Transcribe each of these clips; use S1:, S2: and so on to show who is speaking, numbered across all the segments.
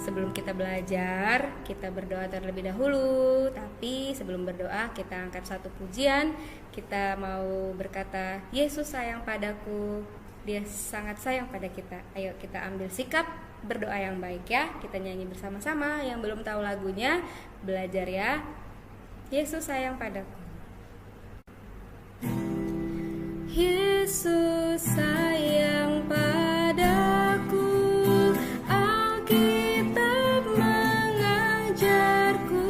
S1: Sebelum kita belajar, kita berdoa terlebih dahulu. Tapi sebelum berdoa, kita angkat satu pujian. Kita mau berkata, Yesus sayang padaku, Dia sangat sayang pada kita. Ayo kita ambil sikap berdoa yang baik ya. Kita nyanyi bersama-sama. Yang belum tahu lagunya, belajar ya. Yesus sayang padaku. Yesus sayang padaku, Alkitab mengajarku,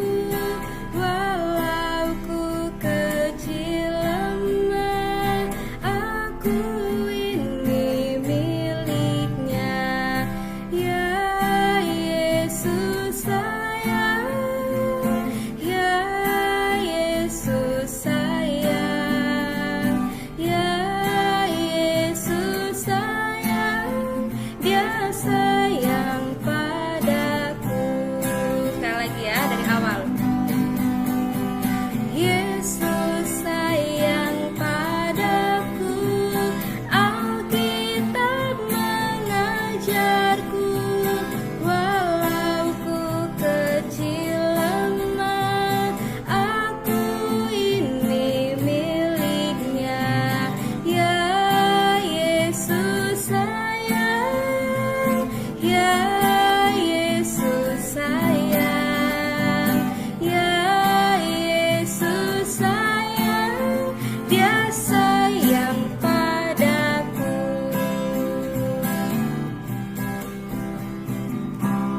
S1: walau ku kecil lemah, aku ini miliknya. Ya Yesus sayang, ya Yesus sayang, ya Yesus sayang, Dia sayang padaku. Sekali lagi ya, dari awal. Yesus sayang padaku, Alkitab mengajarku, walau ku kecil lemah, aku ini miliknya. Ya Yesus sayang, ya Yesus sayang, ya Yesus sayang, Dia sayang padaku.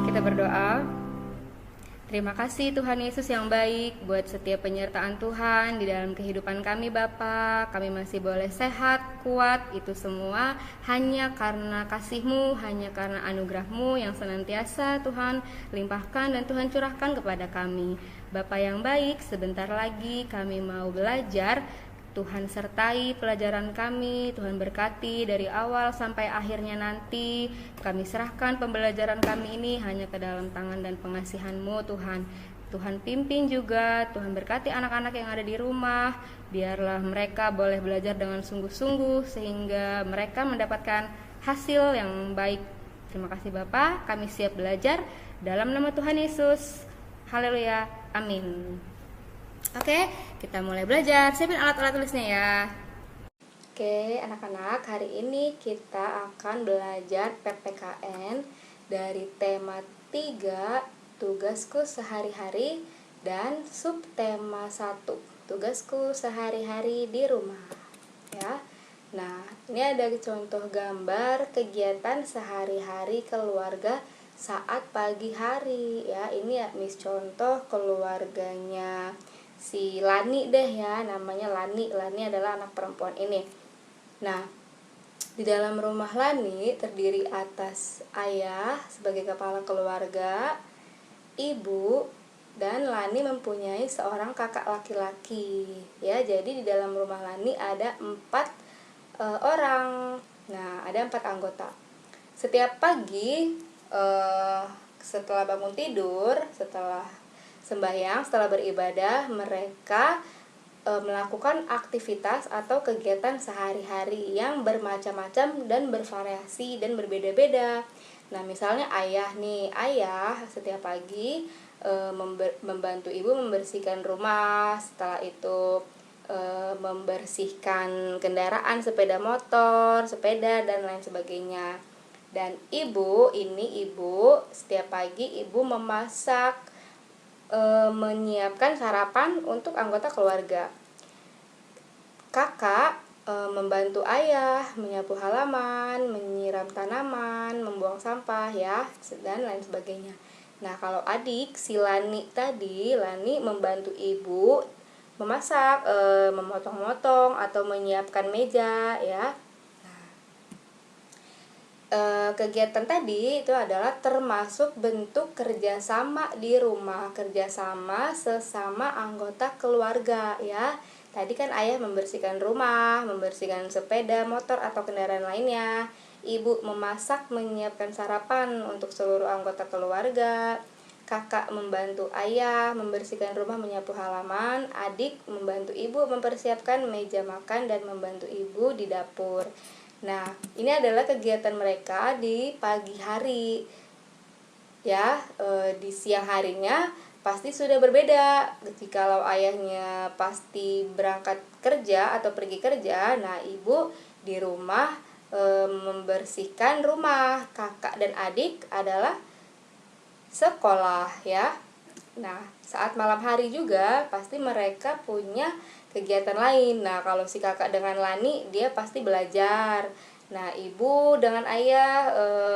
S1: Kita berdoa. Terima kasih Tuhan Yesus yang baik buat setiap penyertaan Tuhan di dalam kehidupan kami Bapa. Kami masih boleh sehat, kuat, itu semua hanya karena kasih-Mu, hanya karena anugerah-Mu yang senantiasa Tuhan limpahkan dan Tuhan curahkan kepada kami. Bapa yang baik, sebentar lagi kami mau belajar. Tuhan sertai pelajaran kami, Tuhan berkati dari awal sampai akhirnya nanti. Kami serahkan pembelajaran kami ini hanya ke dalam tangan dan pengasihan-Mu Tuhan. Tuhan pimpin juga, Tuhan berkati anak-anak yang ada di rumah. Biarlah mereka boleh belajar dengan sungguh-sungguh sehingga mereka mendapatkan hasil yang baik. Terima kasih Bapa, kami siap belajar dalam nama Tuhan Yesus. Haleluya, amin. Oke, kita mulai belajar. Siapin alat-alat tulisnya ya. Oke, anak-anak, hari ini kita akan belajar PPKN dari tema 3, tugasku sehari-hari, dan subtema 1, tugasku sehari-hari di rumah. Ya. Nah, ini ada contoh gambar kegiatan sehari-hari keluarga saat pagi hari ya. Ini ya Miss contoh keluarganya si Lani deh ya, namanya Lani. Lani adalah anak perempuan ini. Nah, di dalam rumah Lani terdiri atas ayah sebagai kepala keluarga, ibu, dan Lani mempunyai seorang kakak laki-laki ya. Jadi di dalam rumah Lani ada 4 orang. Nah, ada 4 anggota. Setiap pagi setelah bangun tidur, setelah sembahyang, setelah beribadah, mereka melakukan aktivitas atau kegiatan sehari-hari yang bermacam-macam dan bervariasi dan berbeda-beda. Nah, misalnya ayah nih, ayah setiap pagi membantu ibu membersihkan rumah, setelah itu membersihkan kendaraan, sepeda motor, sepeda, dan lain sebagainya. Dan ibu setiap pagi ibu memasak, menyiapkan sarapan untuk anggota keluarga. Kakak membantu ayah menyapu halaman, menyiram tanaman, membuang sampah ya, dan lain sebagainya. Nah, kalau adik si Lani tadi, Lani membantu ibu memasak, memotong-motong atau menyiapkan meja ya. Kegiatan tadi itu adalah termasuk bentuk kerjasama di rumah, kerjasama sesama anggota keluarga ya. Tadi kan ayah membersihkan rumah, membersihkan sepeda, motor atau kendaraan lainnya. Ibu memasak, menyiapkan sarapan untuk seluruh anggota keluarga. Kakak membantu ayah membersihkan rumah, menyapu halaman. Adik membantu ibu mempersiapkan meja makan dan membantu ibu di dapur. Nah, ini adalah kegiatan mereka di pagi hari. ya. Di siang harinya pasti sudah berbeda. Jikalau ayahnya pasti berangkat kerja atau pergi kerja, nah ibu di rumah membersihkan rumah. Kakak dan adik adalah sekolah ya. Nah, saat malam hari juga pasti mereka punya kegiatan lain. Nah, kalau si kakak dengan Lani dia pasti belajar. Nah, ibu dengan ayah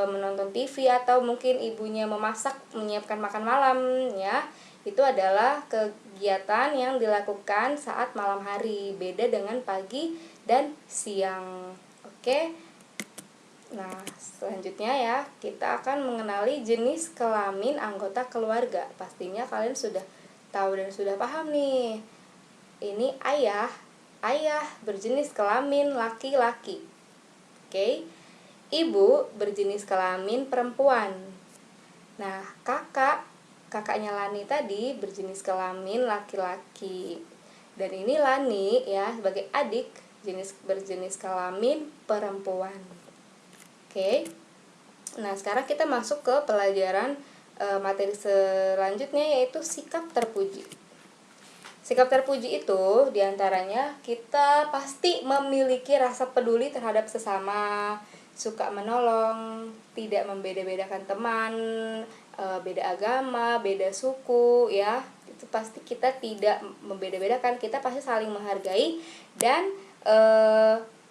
S1: menonton TV atau mungkin ibunya memasak, menyiapkan makan malam ya. Itu adalah kegiatan yang dilakukan saat malam hari, beda dengan pagi dan siang. Oke. Nah, selanjutnya ya, kita akan mengenali jenis kelamin anggota keluarga. Pastinya kalian sudah tahu dan sudah paham nih. Ini ayah. Ayah berjenis kelamin laki-laki. Oke. Ibu berjenis kelamin perempuan. Nah, kakaknya Lani tadi berjenis kelamin laki-laki. Dan ini Lani ya, sebagai adik berjenis kelamin perempuan. Oke. Nah, sekarang kita masuk ke pelajaran materi selanjutnya, yaitu sikap terpuji. Sikap terpuji itu diantaranya kita pasti memiliki rasa peduli terhadap sesama, suka menolong, tidak membeda-bedakan teman, beda agama, beda suku ya. Itu pasti kita tidak membeda-bedakan, kita pasti saling menghargai dan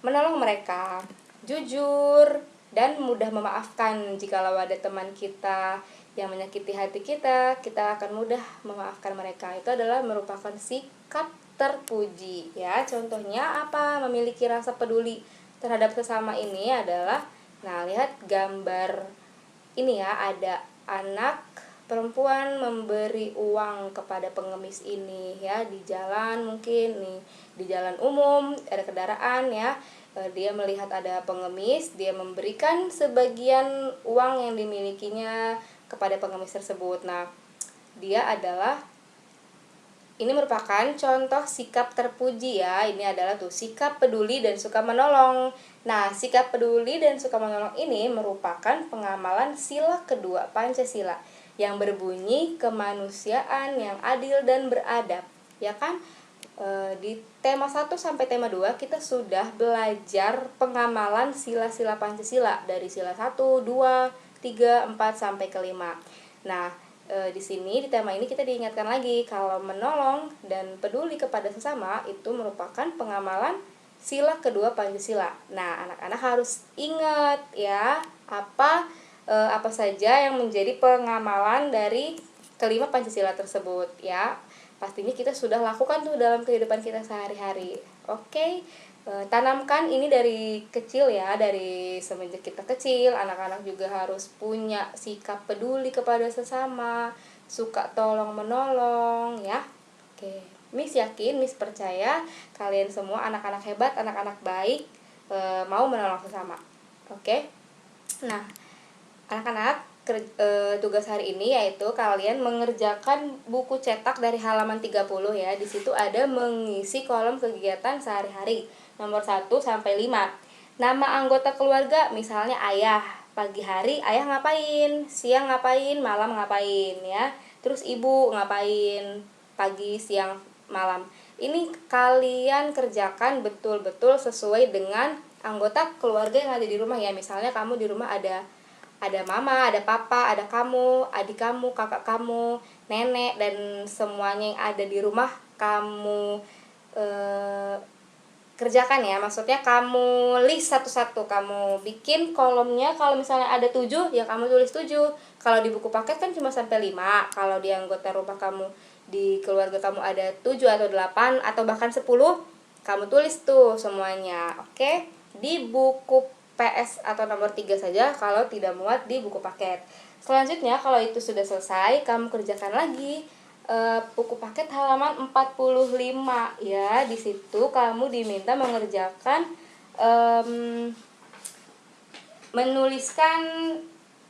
S1: menolong mereka. Jujur dan mudah memaafkan. Jikalau ada teman kita yang menyakiti hati kita akan mudah memaafkan mereka. Itu adalah merupakan sikap terpuji ya. Contohnya apa? Memiliki rasa peduli terhadap sesama ini adalah, nah lihat gambar ini ya, ada anak perempuan memberi uang kepada pengemis ini ya, di jalan, mungkin nih di jalan umum ada kendaraan ya. Dia melihat ada pengemis, dia memberikan sebagian uang yang dimilikinya kepada pengemis tersebut. Nah, ini merupakan contoh sikap terpuji ya. Ini adalah sikap peduli dan suka menolong. Nah, sikap peduli dan suka menolong ini merupakan pengamalan sila kedua Pancasila yang berbunyi kemanusiaan yang adil dan beradab. Ya kan? Di tema 1 sampai tema 2 kita sudah belajar pengamalan sila-sila Pancasila dari sila 1, 2, 3, 4 sampai ke 5. Nah, di sini di tema ini kita diingatkan lagi kalau menolong dan peduli kepada sesama itu merupakan pengamalan sila kedua Pancasila. Nah, anak-anak harus ingat ya, apa saja yang menjadi pengamalan dari kelima Pancasila tersebut ya. Pastinya kita sudah lakukan tuh dalam kehidupan kita sehari-hari. Oke, tanamkan ini dari kecil ya, dari semenjak kita kecil. Anak-anak juga harus punya sikap peduli kepada sesama, suka tolong menolong ya. Oke, Miss yakin, Miss percaya kalian semua anak-anak hebat, anak-anak baik, mau menolong sesama. Oke. Nah, anak-anak, tugas hari ini yaitu kalian mengerjakan buku cetak dari halaman 30 ya. Di situ ada mengisi kolom kegiatan sehari-hari nomor 1 sampai 5. Nama anggota keluarga, misalnya ayah. Pagi hari ayah ngapain, siang ngapain, malam ngapain ya. Terus ibu ngapain pagi, siang, malam. Ini kalian kerjakan betul-betul sesuai dengan anggota keluarga yang ada di rumah ya. Misalnya kamu di rumah ada mama, ada papa, ada kamu, adik kamu, kakak kamu, nenek, dan semuanya yang ada di rumah kamu kerjakan ya. Maksudnya kamu list satu-satu, kamu bikin kolomnya. Kalau misalnya ada 7 ya kamu tulis 7. Kalau di buku paket kan cuma sampai 5. Kalau di anggota rumah kamu, di keluarga kamu ada 7 atau 8 atau bahkan 10, kamu tulis tuh semuanya. Oke? Di buku PS atau nomor 3 saja kalau tidak muat di buku paket. Selanjutnya kalau itu sudah selesai, kamu kerjakan lagi buku paket halaman 45 ya. Di situ kamu diminta mengerjakan menuliskan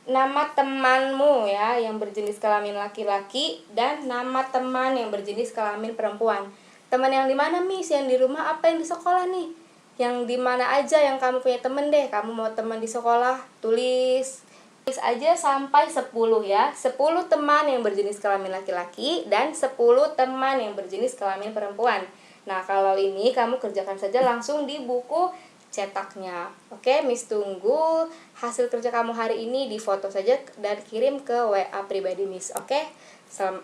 S1: nama temanmu ya yang berjenis kelamin laki-laki dan nama teman yang berjenis kelamin perempuan. Teman yang di mana, Miss? Yang di rumah apa yang di sekolah nih? Yang di mana aja yang kamu punya temen deh. Kamu mau teman di sekolah, tulis Tulis aja sampai 10 ya. 10 teman yang berjenis kelamin laki-laki dan 10 teman yang berjenis kelamin perempuan. Nah, kalau ini kamu kerjakan saja langsung di buku cetaknya. Oke, Miss tunggu hasil kerja kamu hari ini, di foto saja dan kirim ke WA pribadi Miss. Oke,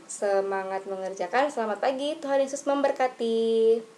S1: semangat mengerjakan. Selamat pagi, Tuhan Yesus memberkati.